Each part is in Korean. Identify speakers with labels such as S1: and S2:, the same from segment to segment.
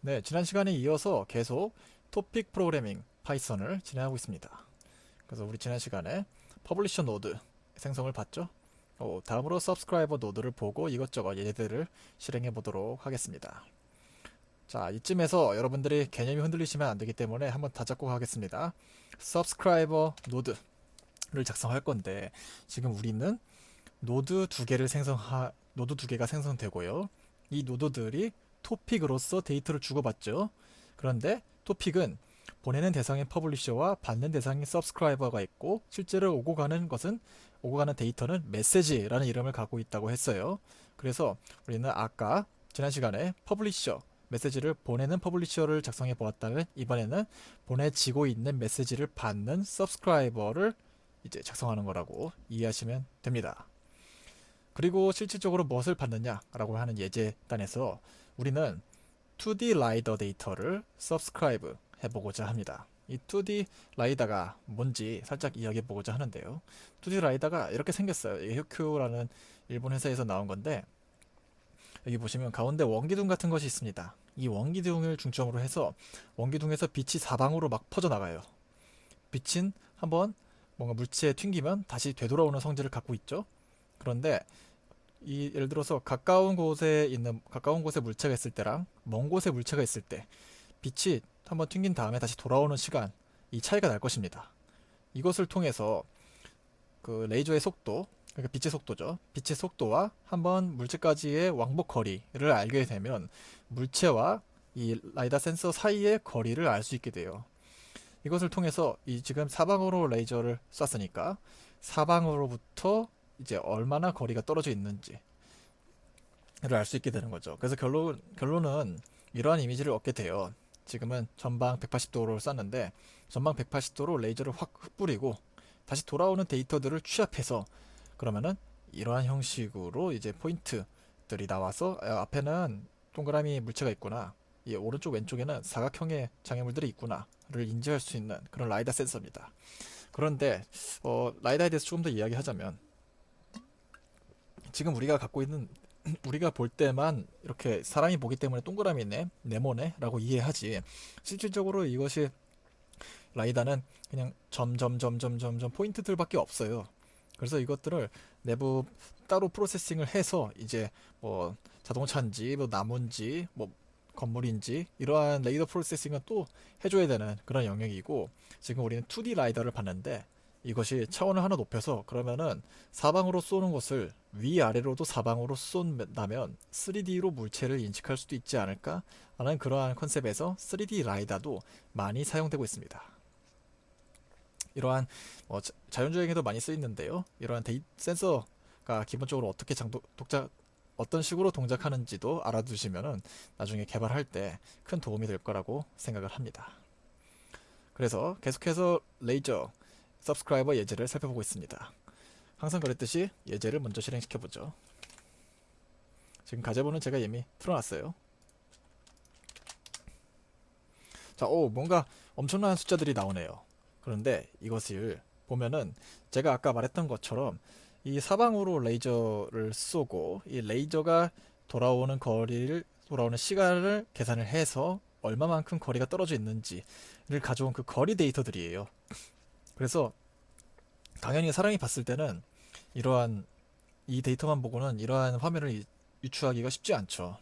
S1: 네, 지난 시간에 이어서 계속 토픽 프로그래밍 파이썬을 진행하고 있습니다. 그래서 우리 지난 시간에 퍼블리셔 노드 생성을 봤죠? 다음으로 서브스크라이버 노드를 보고 이것저것 예제들을 실행해 보도록 하겠습니다. 자, 이쯤에서 여러분들이 개념이 흔들리시면 안 되기 때문에 한번 다잡고 가겠습니다. 서브스크라이버 노드를 작성할 건데 지금 우리는 노드 두 개가 생성되고요. 이 노드들이 토픽으로서 데이터를 주고받죠. 그런데 토픽은 보내는 대상인 퍼블리셔와 받는 대상인 서브스크라이버가 있고 실제로 오고 가는 데이터는 메시지라는 이름을 갖고 있다고 했어요. 그래서 우리는 아까 지난 시간에 퍼블리셔 메시지를 보내는 퍼블리셔를 작성해 보았다면 이번에는 보내지고 있는 메시지를 받는 서브스크라이버를 이제 작성하는 거라고 이해하시면 됩니다. 그리고 실질적으로 무엇을 받느냐라고 하는 예제단에서 우리는 2D 라이더 데이터를 subscribe 해보고자 합니다. 이 2D 라이다가 뭔지 살짝 이야기해 보고자 하는데요. 2D 라이다가 이렇게 생겼어요. 이게 휴큐라는 일본 회사에서 나온 건데 여기 보시면 가운데 원기둥 같은 것이 있습니다. 이 원기둥을 중점으로 해서 원기둥에서 빛이 사방으로 막 퍼져나가요. 빛은 한번 뭔가 물체에 튕기면 다시 되돌아오는 성질을 갖고 있죠. 그런데 예를 들어서 가까운 곳에 물체가 있을 때랑 먼 곳에 물체가 있을 때 빛이 한번 튕긴 다음에 다시 돌아오는 시간 이 차이가 날 것입니다. 이것을 통해서 그 레이저의 속도, 그러니까 빛의 속도죠. 빛의 속도와 한번 물체까지의 왕복 거리를 알게 되면 물체와 이 라이다 센서 사이의 거리를 알 수 있게 돼요. 이것을 통해서 이 지금 사방으로 레이저를 쐈으니까 사방으로부터 이제 얼마나 거리가 떨어져 있는지를 알 수 있게 되는 거죠. 그래서 결론은 이러한 이미지를 얻게 돼요. 지금은 전방 180도로 쐈는데 전방 180도로 레이저를 확 흩뿌리고 다시 돌아오는 데이터들을 취합해서 그러면은 이러한 형식으로 이제 포인트들이 나와서 앞에는 동그라미 물체가 있구나. 이 오른쪽 왼쪽에는 사각형의 장애물들이 있구나를 인지할 수 있는 그런 라이다 센서입니다. 그런데 라이다에 대해서 조금 더 이야기하자면 지금 우리가 갖고 있는 우리가 볼 때만 이렇게 사람이 보기 때문에 동그라미네, 네모네 라고 이해하지 실질적으로 이것이 라이다는 그냥 점점점점점점 포인트들밖에 없어요. 그래서 이것들을 내부 따로 프로세싱을 해서 이제 뭐 자동차인지 뭐 나무인지 뭐 건물인지 이러한 레이더 프로세싱은 또 해줘야 되는 그런 영역이고 지금 우리는 2D 라이더를 봤는데 이것이 차원을 하나 높여서 그러면은 사방으로 쏘는 것을 위아래로도 사방으로 쏜다면 3D로 물체를 인식할 수도 있지 않을까 하는 그러한 컨셉에서 3D 라이다도 많이 사용되고 있습니다. 이러한 자연주행에도 많이 쓰이는데요. 이러한 센서가 기본적으로 어떤 식으로 동작하는지도 알아두시면은 나중에 개발할 때 큰 도움이 될 거라고 생각을 합니다. 그래서 계속해서 레이저 서브스크라이버 예제를 살펴보고 있습니다. 항상 그랬듯이 예제를 먼저 실행시켜 보죠. 지금 가제본은 제가 이미 틀어놨어요. 자, 뭔가 엄청난 숫자들이 나오네요. 그런데 이것을 보면은 제가 아까 말했던 것처럼 이 사방으로 레이저를 쏘고 이 레이저가 돌아오는 시간을 계산을 해서 얼마만큼 거리가 떨어져 있는지를 가져온 그 거리 데이터들이에요. 그래서 당연히 사람이 봤을 때는 이러한 이 데이터만 보고는 이러한 화면을 유추하기가 쉽지 않죠.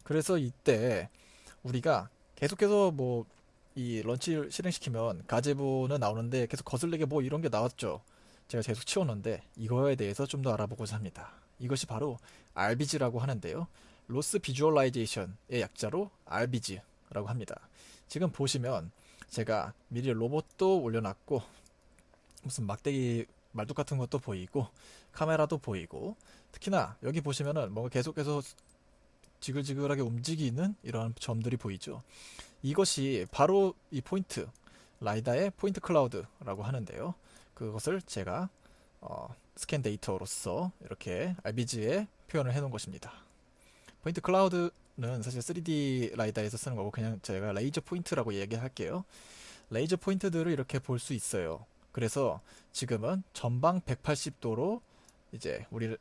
S1: 그래서 이때 우리가 계속해서 뭐 이 런치를 실행시키면 가제보는 나오는데 계속 거슬리게 뭐 이런 게 나왔죠. 제가 계속 치웠는데 이거에 대해서 좀 더 알아보고자 합니다. 이것이 바로 RBG라고 하는데요. 로스 비주얼라이제이션의 약자로 RBG라고 합니다. 지금 보시면 제가 미리 로봇도 올려놨고 무슨 막대기 말뚝 같은 것도 보이고 카메라도 보이고 특히나 여기 보시면은 뭔가 계속해서 지글지글하게 움직이는 이러한 점들이 보이죠. 이것이 바로 이 포인트 라이다의 포인트 클라우드라고 하는데요. 그것을 제가 스캔 데이터로서 이렇게 RBG에 표현을 해 놓은 것입니다. 포인트 클라우드는 사실 3D 라이다에서 쓰는 거고 그냥 제가 레이저 포인트라고 얘기할게요. 레이저 포인트들을 이렇게 볼 수 있어요. 그래서 지금은 전방 180도로 이제 우리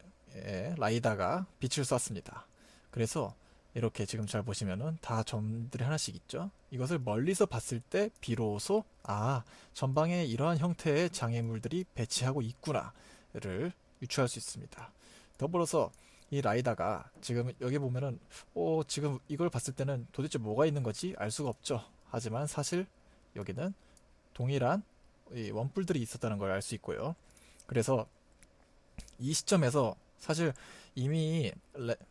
S1: 라이다가 빛을 쐈습니다. 그래서 이렇게 지금 잘 보시면은 다 점들이 하나씩 있죠. 이것을 멀리서 봤을 때 비로소 전방에 이러한 형태의 장애물들이 배치하고 있구나를 유추할 수 있습니다. 더불어서 이 라이다가 지금 여기 보면은 지금 이걸 봤을 때는 도대체 뭐가 있는 거지 알 수가 없죠. 하지만 사실 여기는 동일한 이 원뿔들이 있었다는 걸 알 수 있고요. 그래서 이 시점에서 사실 이미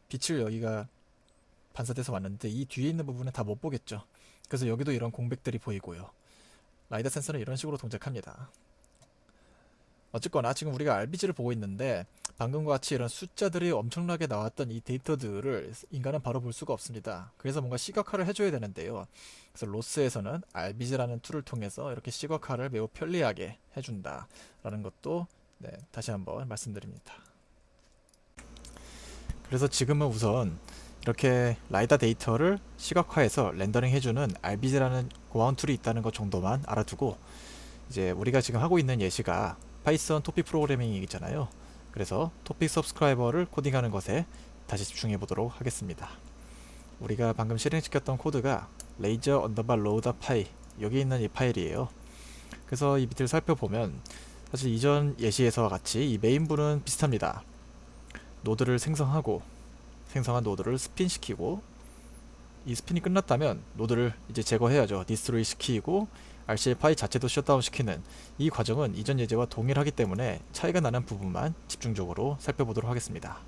S1: 빛을 여기가 반사돼서 왔는데 이 뒤에 있는 부분은 다 못 보겠죠. 그래서 여기도 이런 공백들이 보이고요. 라이다 센서는 이런 식으로 동작합니다. 어쨌거나 지금 우리가 RBG를 보고 있는데 방금과 같이 이런 숫자들이 엄청나게 나왔던 이 데이터들을 인간은 바로 볼 수가 없습니다. 그래서 뭔가 시각화를 해줘야 되는데요. 그래서 로스에서는 RBG라는 툴을 통해서 이렇게 시각화를 매우 편리하게 해준다라는 것도 다시 한번 말씀드립니다. 그래서 지금은 우선 이렇게 라이다 데이터를 시각화해서 렌더링 해주는 RBG라는 고마운 툴이 있다는 것 정도만 알아두고 이제 우리가 지금 하고 있는 예시가 파이썬 토픽 프로그래밍이잖아요. 그래서 토픽 서브스크라이버를 코딩하는 것에 다시 집중해 보도록 하겠습니다. 우리가 방금 실행시켰던 코드가 레이저 언더바 로우다 파이 여기 있는 이 파일이에요. 그래서 이 밑을 살펴보면 사실 이전 예시에서와 같이 이 메인부는 비슷합니다. 노드를 생성한 노드를 스핀시키고 이 스핀이 끝났다면 노드를 이제 제거해야죠. 디스트로이 시키고 RC의 파일 자체도 셧다운 시키는 이 과정은 이전 예제와 동일하기 때문에 차이가 나는 부분만 집중적으로 살펴보도록 하겠습니다.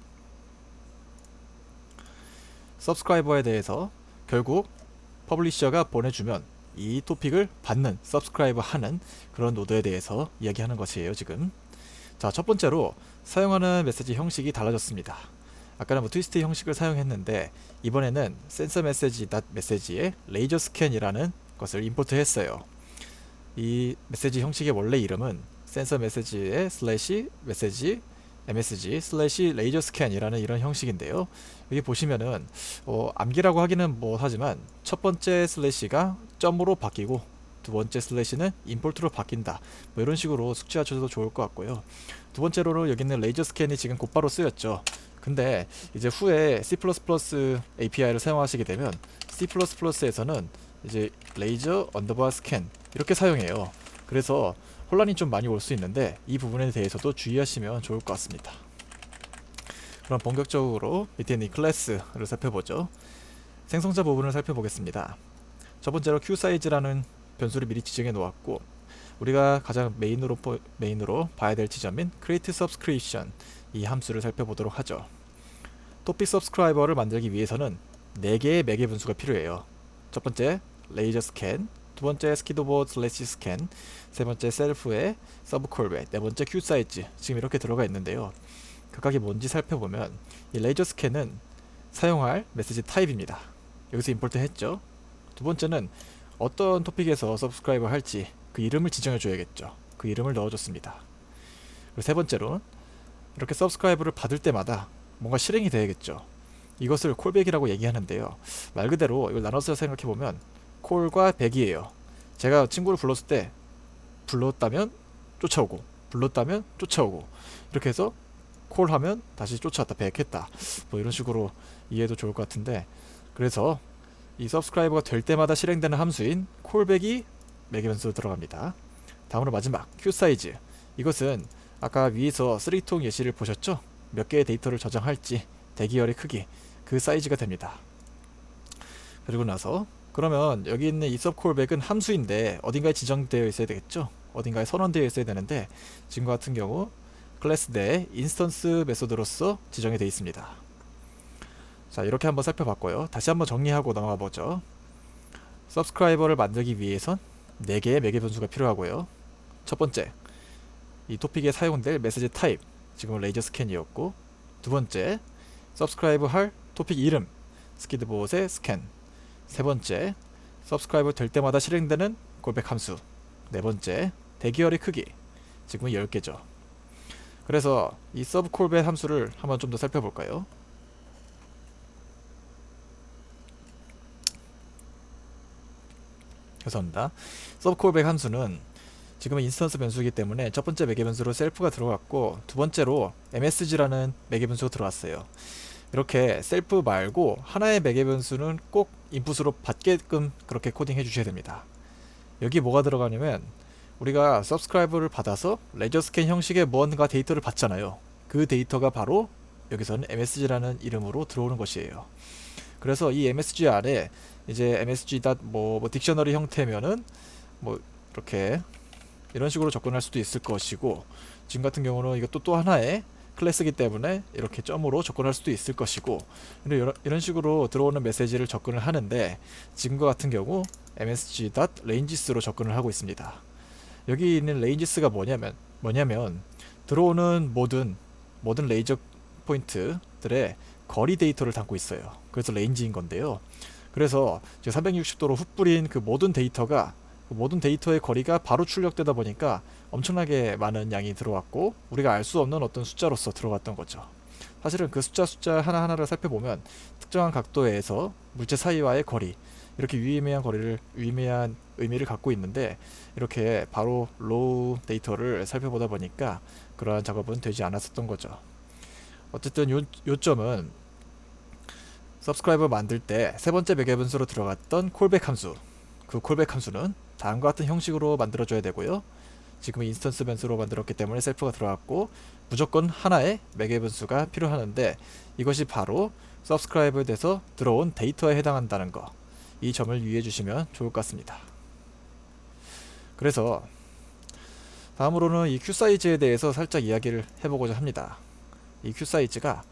S1: 서브스크라이버에 대해서 결국 퍼블리셔가 보내주면 이 토픽을 받는 서브스크라이버 하는 그런 노드에 대해서 이야기하는 것이에요. 지금 자, 첫 번째로 사용하는 메시지 형식이 달라졌습니다. 아까는 트위스트 형식을 사용했는데 이번에는 센서 메시지에 레이저 스캔이라는 것을 임포트 했어요. 이 메시지 형식의 원래 이름은 센서 메시지의 슬래시 메시지 msg 슬래시 레이저 스캔이라는 이런 형식인데요. 여기 보시면은 암기라고 하기는 하지만 첫 번째 슬래시가 점으로 바뀌고 두 번째 슬래시는 임포트로 바뀐다. 이런 식으로 숙지하셔도 좋을 것 같고요. 두 번째로는 여기 있는 레이저 스캔이 지금 곧바로 쓰였죠. 근데 이제 후에 C++ API를 사용하시게 되면 C++에서는 이제 레이저 언더바 스캔 이렇게 사용해요. 그래서 혼란이 좀 많이 올 수 있는데 이 부분에 대해서도 주의하시면 좋을 것 같습니다. 그럼 본격적으로 밑에 있는 이 클래스를 살펴보죠. 생성자 부분을 살펴보겠습니다. 첫 번째로 QSize라는 변수를 미리 지정해 놓았고 우리가 가장 메인으로 봐야 될 지점인 create subscription 이 함수를 살펴보도록 하죠. 토픽 서브스크라이버를 만들기 위해서는 4개의 매개 분수가 필요해요. 첫 번째 레이저 스캔, 두 번째 스키드보드 슬래시 스캔, 세 번째 셀프의 서브 콜백, 네 번째 q 사이즈 지금 이렇게 들어가 있는데요. 각각이 뭔지 살펴보면 이 레이저 스캔은 사용할 메시지 타입입니다. 여기서 임포트 했죠. 두 번째는 어떤 토픽에서 서브스크라이버 할지 그 이름을 지정해 줘야겠죠. 그 이름을 넣어줬습니다. 그리고 세 번째로 이렇게 서브스크라이버를 받을 때마다 뭔가 실행이 돼야겠죠. 이것을 콜백이라고 얘기하는데요. 말 그대로 이걸 나눠서 생각해보면 콜과 백이에요. 제가 친구를 불렀을 때 불렀다면 쫓아오고 불렀다면 쫓아오고 이렇게 해서 콜하면 다시 쫓아왔다 백했다 이런 식으로 이해해도 좋을 것 같은데 그래서 이 서브스크라이버가 될 때마다 실행되는 함수인 콜백이 매개 변수로 들어갑니다. 다음으로 마지막 QSize 이것은 아까 위에서 쓰레기통 예시를 보셨죠? 몇 개의 데이터를 저장할지 대기열의 크기 그 사이즈가 됩니다. 그리고 나서 그러면 여기 있는 이 서브콜백은 함수인데 어딘가에 지정되어 있어야 되겠죠? 어딘가에 선언되어 있어야 되는데 지금과 같은 경우 클래스 내 인스턴스 메소드로서 지정이 되어 있습니다. 자, 이렇게 한번 살펴봤고요. 다시 한번 정리하고 넘어가 보죠. 서브스크라이버를 만들기 위해선 4개의 매개 변수가 필요하고요. 첫 번째, 이 토픽에 사용될 메시지 타입, 지금은 레이저 스캔이었고, 두 번째, 서브스크라이브 할 토픽 이름, 스키드봇의 스캔, 세 번째, 서브스크라이브 될 때마다 실행되는 콜백 함수, 네 번째, 대기열의 크기, 지금은 10개죠. 그래서 이 서브 콜백 함수를 한번 좀 더 살펴볼까요? 죄송합니다. 서브 콜백 함수는 지금은 인스턴스 변수이기 때문에 첫 번째 매개 변수로 셀프가 들어갔고 두 번째로 MSG라는 매개 변수가 들어왔어요. 이렇게 셀프 말고 하나의 매개 변수는 꼭 인풋으로 받게끔 그렇게 코딩해 주셔야 됩니다. 여기 뭐가 들어가냐면 우리가 서브스크라이브를 받아서 레저 스캔 형식의 무언가 데이터를 받잖아요. 그 데이터가 바로 여기서는 MSG라는 이름으로 들어오는 것이에요. 그래서 이 MSG 안에 이제 MSG 뭐 딕셔너리 형태면은 뭐 이렇게 이런 식으로 접근할 수도 있을 것이고, 지금 같은 경우는 이것도 또 하나의 클래스이기 때문에 이렇게 점으로 접근할 수도 있을 것이고, 이런 식으로 들어오는 메시지를 접근을 하는데, 지금과 같은 경우 msg.ranges로 접근을 하고 있습니다. 여기 있는 ranges가 뭐냐면 들어오는 모든 레이저 포인트들의 거리 데이터를 담고 있어요. 그래서 레인지인 건데요. 그래서 360도로 흩뿌린 그 모든 데이터가, 그 모든 데이터의 거리가 바로 출력되다 보니까 엄청나게 많은 양이 들어왔고, 우리가 알 수 없는 어떤 숫자로서 들어왔던 거죠. 사실은 그 숫자 하나하나를 살펴보면 특정한 각도에서 물체 사이와의 거리, 이렇게 유의미한 의미를 갖고 있는데, 이렇게 바로 로우 데이터를 살펴보다 보니까 그러한 작업은 되지 않았었던 거죠. 어쨌든 요점은 서브스크라이버 만들 때 세 번째 매개 변수로 들어갔던 콜백 함수, 그 콜백 함수는 다음과 같은 형식으로 만들어줘야 되고요. 지금 인스턴스 변수로 만들었기 때문에 셀프가 들어갔고, 무조건 하나의 매개 변수가 필요하는데, 이것이 바로 서브스크라이브에 돼서 들어온 데이터에 해당한다는 거, 이 점을 유의해 주시면 좋을 것 같습니다. 그래서 다음으로는 이 q 사이즈에 대해서 살짝 이야기를 해보고자 합니다. 이 q 사이즈가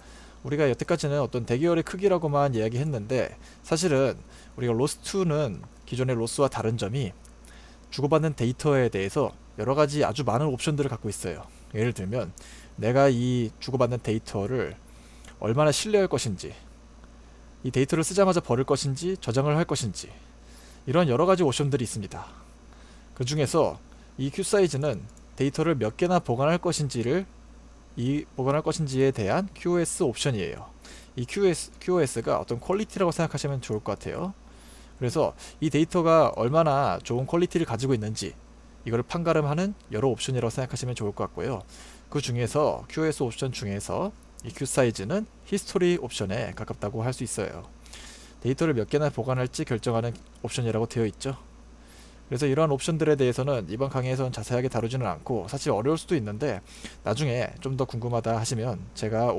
S1: 우리가 여태까지는 어떤 대기열의 크기라고만 이야기했는데, 사실은 우리가 로스2는 기존의 로스와 다른 점이 주고받는 데이터에 대해서 여러가지 아주 많은 옵션들을 갖고 있어요. 예를 들면 내가 이 주고받는 데이터를 얼마나 신뢰할 것인지, 이 데이터를 쓰자마자 버릴 것인지 저장을 할 것인지, 이런 여러가지 옵션들이 있습니다. 그 중에서 이 q 사이즈는 데이터를 몇 개나 보관할 것인지에 대한 QoS 옵션이에요. 이 QoS가 어떤 퀄리티라고 생각하시면 좋을 것 같아요. 그래서 이 데이터가 얼마나 좋은 퀄리티를 가지고 있는지, 이걸 판가름하는 여러 옵션이라고 생각하시면 좋을 것 같고요. 그 중에서 QoS 옵션 중에서 이 QSize는 히스토리 옵션에 가깝다고 할 수 있어요. 데이터를 몇 개나 보관할지 결정하는 옵션이라고 되어 있죠. 그래서 이러한 옵션들에 대해서는 이번 강의에서는 자세하게 다루지는 않고, 사실 어려울 수도 있는데 나중에 좀 더 궁금하다 하시면 제가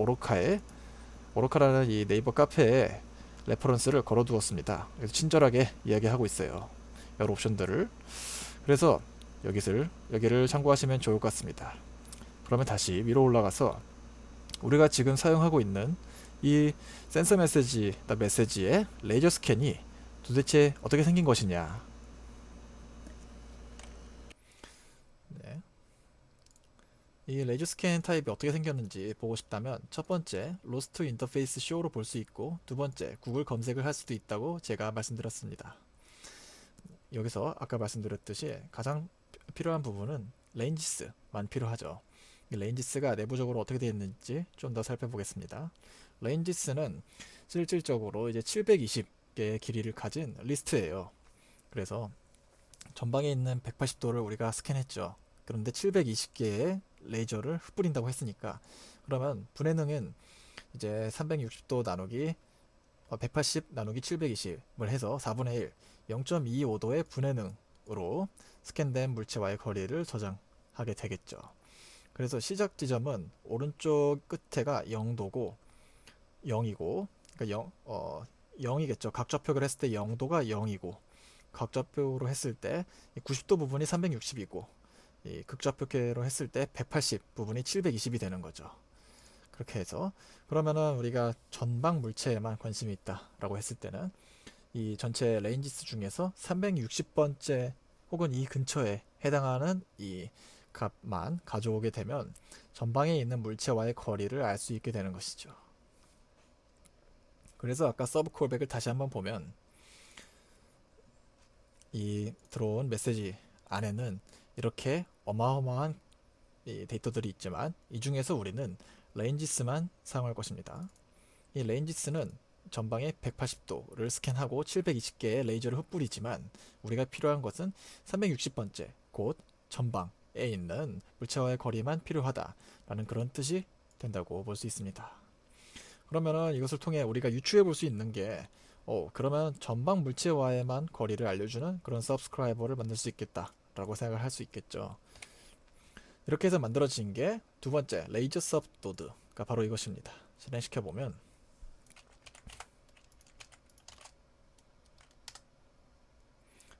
S1: 오로카라는 이 네이버 카페에 레퍼런스를 걸어두었습니다. 그래서 친절하게 이야기하고 있어요, 여러 옵션들을. 그래서 여기를 참고하시면 좋을 것 같습니다. 그러면 다시 위로 올라가서 우리가 지금 사용하고 있는 이 센서 메시지의 레이저 스캔이 도대체 어떻게 생긴 것이냐. 네. 이 레이저 스캔 타입이 어떻게 생겼는지 보고 싶다면 첫 번째 로스트 인터페이스 쇼로 볼 수 있고, 두 번째 구글 검색을 할 수도 있다고 제가 말씀드렸습니다. 여기서 아까 말씀드렸듯이 가장 필요한 부분은 레인지스만 필요하죠. 이 레인지스가 내부적으로 어떻게 되어 있는지 좀 더 살펴보겠습니다. 레인지스는 실질적으로 이제 720개의 길이를 가진 리스트예요. 그래서 전방에 있는 180도를 우리가 스캔했죠. 그런데 720개의 레이저를 흩뿌린다고 했으니까, 그러면 분해능은 이제 360도 나누기 180 나누기 720을 해서 4분의 1, 0.25도의 분해능으로 스캔된 물체와의 거리를 저장하게 되겠죠. 그래서 시작 지점은 오른쪽 끝에가 0도고 0이고, 그러니까 0이겠죠. 각좌표를 했을 때 0도가 0이고, 각좌표로 했을 때 90도 부분이 360이고, 이 극좌표계로 했을 때 180 부분이 720이 되는 거죠. 그렇게 해서 그러면은 우리가 전방 물체에만 관심이 있다라고 했을 때는 이 전체 레인지스 중에서 360번째 혹은 이 근처에 해당하는 이 값만 가져오게 되면 전방에 있는 물체와의 거리를 알 수 있게 되는 것이죠. 그래서 아까 서브 콜백을 다시 한번 보면 이 들어온 메시지 안에는 이렇게 어마어마한 이 데이터들이 있지만, 이 중에서 우리는 레인지스만 사용할 것입니다. 이 레인지스는 전방에 180도를 스캔하고 720개의 레이저를 흩뿌리지만, 우리가 필요한 것은 360번째 곧 전방에 있는 물체와의 거리만 필요하다라는 그런 뜻이 된다고 볼 수 있습니다. 그러면은 이것을 통해 우리가 유추해 볼 수 있는 게 그러면 전방 물체와의만 거리를 알려주는 그런 서브스크라이버를 만들 수 있겠다 라고 생각을 할 수 있겠죠. 이렇게 해서 만들어진 게 두 번째 레이저 서브 노드가 바로 이것입니다. 실행시켜 보면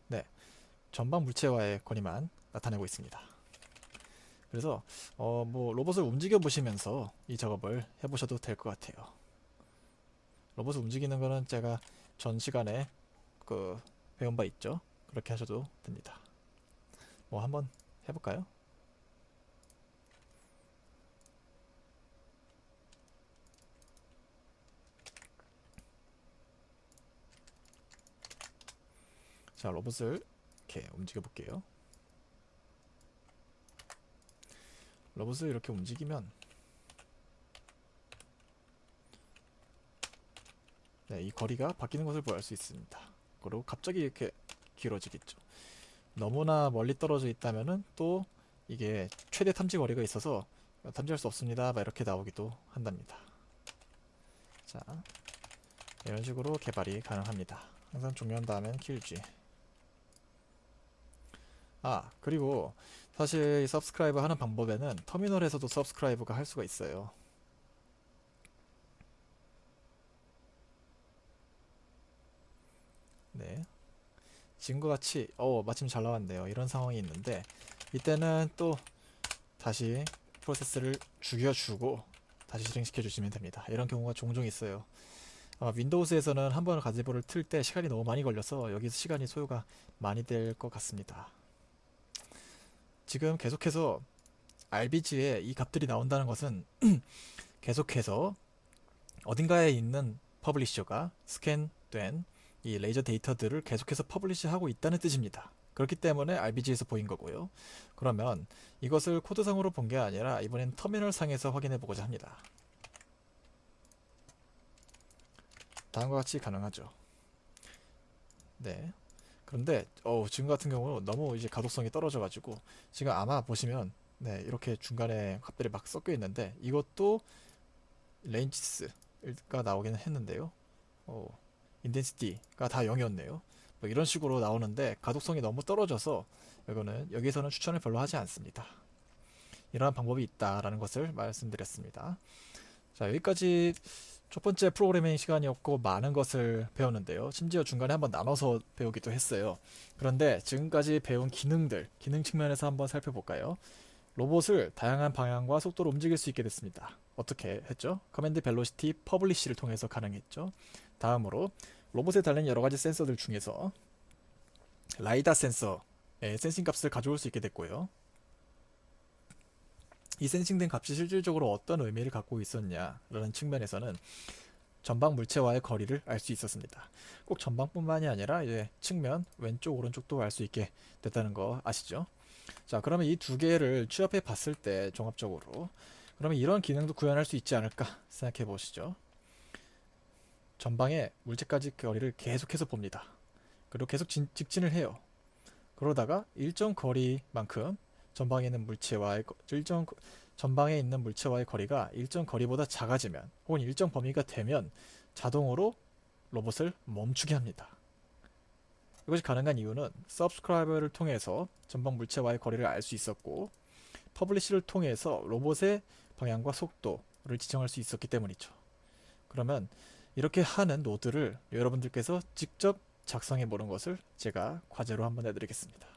S1: 네, 전방 물체와의 거리만 나타내고 있습니다. 그래서 뭐 로봇을 움직여 보시면서 이 작업을 해보셔도 될 것 같아요. 로봇을 움직이는 거는 제가 전 시간에 배운 바 있죠. 그렇게 하셔도 됩니다. 뭐 한번 해볼까요? 자, 로봇을 이렇게 움직여 볼게요. 로봇을 이렇게 움직이면 네, 이 거리가 바뀌는 것을 볼 수 있습니다. 그리고 갑자기 이렇게 길어지겠죠. 너무나 멀리 떨어져 있다면은 또 이게 최대 탐지 거리가 있어서 탐지할 수 없습니다. 막 이렇게 나오기도 한답니다. 자, 이런 식으로 개발이 가능합니다. 항상 종료한 다음엔 길지. 그리고 사실 이 서브스크라이브 하는 방법에는 터미널에서도 서브스크라이브가 할 수가 있어요. 네, 지금과 같이 마침 잘 나왔네요. 이런 상황이 있는데 이때는 또 다시 프로세스를 죽여주고 다시 실행시켜 주시면 됩니다. 이런 경우가 종종 있어요. 윈도우즈에서는 한 번 가지보를 틀 때 시간이 너무 많이 걸려서 여기서 시간이 소요가 많이 될 것 같습니다. 지금 계속해서 RBG에 이 값들이 나온다는 것은 계속해서 어딘가에 있는 퍼블리셔가 스캔된 이 레이저 데이터들을 계속해서 퍼블리시하고 있다는 뜻입니다. 그렇기 때문에 RBG에서 보인 거고요. 그러면 이것을 코드상으로 본 게 아니라 이번엔 터미널 상에서 확인해 보고자 합니다. 다음과 같이 가능하죠. 네. 그런데 지금 같은 경우는 너무 이제 가독성이 떨어져 가지고 지금 아마 보시면 네, 이렇게 중간에 값들이 막 섞여 있는데 이것도 레인지스가 나오기는 했는데요. 인덴시티가 다 0이었네요. 뭐 이런 식으로 나오는데 가독성이 너무 떨어져서 여기서는 추천을 별로 하지 않습니다. 이러한 방법이 있다라는 것을 말씀드렸습니다. 자, 여기까지 첫 번째 프로그래밍 시간이었고 많은 것을 배웠는데요. 심지어 중간에 한번 나눠서 배우기도 했어요. 그런데 지금까지 배운 기능들, 기능 측면에서 한번 살펴볼까요? 로봇을 다양한 방향과 속도로 움직일 수 있게 됐습니다. 어떻게 했죠? 커맨드 벨로시티 퍼블리시를 통해서 가능했죠. 다음으로 로봇에 달린 여러가지 센서들 중에서 라이다 센서의 센싱 값을 가져올 수 있게 됐고요. 이 센싱된 값이 실질적으로 어떤 의미를 갖고 있었냐라는 측면에서는 전방 물체와의 거리를 알 수 있었습니다. 꼭 전방뿐만이 아니라 이제 측면, 왼쪽, 오른쪽도 알 수 있게 됐다는 거 아시죠? 자, 그러면 이 두 개를 취합해 봤을 때 종합적으로 그러면 이런 기능도 구현할 수 있지 않을까 생각해 보시죠. 전방의 물체까지 거리를 계속해서 봅니다. 그리고 계속 직진을 해요. 그러다가 일정 거리만큼 전방에 있는 물체와의 전방에 있는 물체와의 거리가 일정 거리보다 작아지면 혹은 일정 범위가 되면 자동으로 로봇을 멈추게 합니다. 이것이 가능한 이유는 서브스크라이버를 통해서 전방 물체와의 거리를 알 수 있었고 퍼블리시를 통해서 로봇의 방향과 속도를 지정할 수 있었기 때문이죠. 그러면 이렇게 하는 노드를 여러분들께서 직접 작성해 보는 것을 제가 과제로 한번 해드리겠습니다.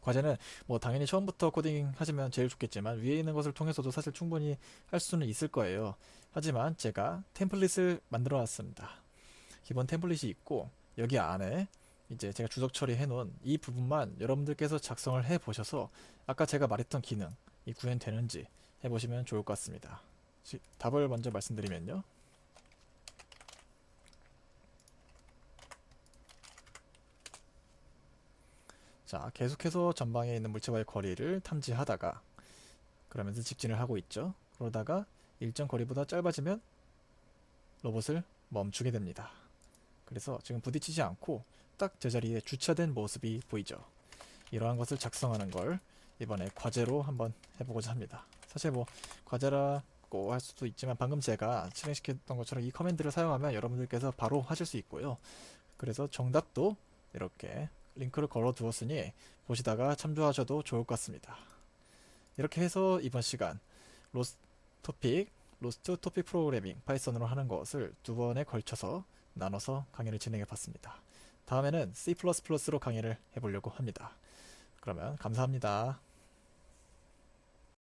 S1: 과제는 뭐 당연히 처음부터 코딩 하시면 제일 좋겠지만 위에 있는 것을 통해서도 사실 충분히 할 수는 있을 거예요. 하지만 제가 템플릿을 만들어 놨습니다. 기본 템플릿이 있고 여기 안에 이제 제가 주석 처리해 놓은 이 부분만 여러분들께서 작성을 해 보셔서 아까 제가 말했던 기능이 구현되는지 해 보시면 좋을 것 같습니다. 답을 먼저 말씀드리면요. 자, 계속해서 전방에 있는 물체와의 거리를 탐지하다가 그러면서 직진을 하고 있죠. 그러다가 일정 거리보다 짧아지면 로봇을 멈추게 됩니다. 그래서 지금 부딪히지 않고 딱 제자리에 주차된 모습이 보이죠. 이러한 것을 작성하는 걸 이번에 과제로 한번 해보고자 합니다. 사실 뭐 과제라 어렵고 할 수도 있지만 방금 제가 실행시켰던 것처럼 이 커맨드를 사용하면 여러분들께서 바로 하실 수 있고요. 그래서 정답도 이렇게 링크를 걸어 두었으니 보시다가 참조하셔도 좋을 것 같습니다. 이렇게 해서 이번 시간 로스트 토픽 프로그래밍 파이썬으로 하는 것을 두 번에 걸쳐서 나눠서 강의를 진행해 봤습니다. 다음에는 C++로 강의를 해보려고 합니다. 그러면 감사합니다.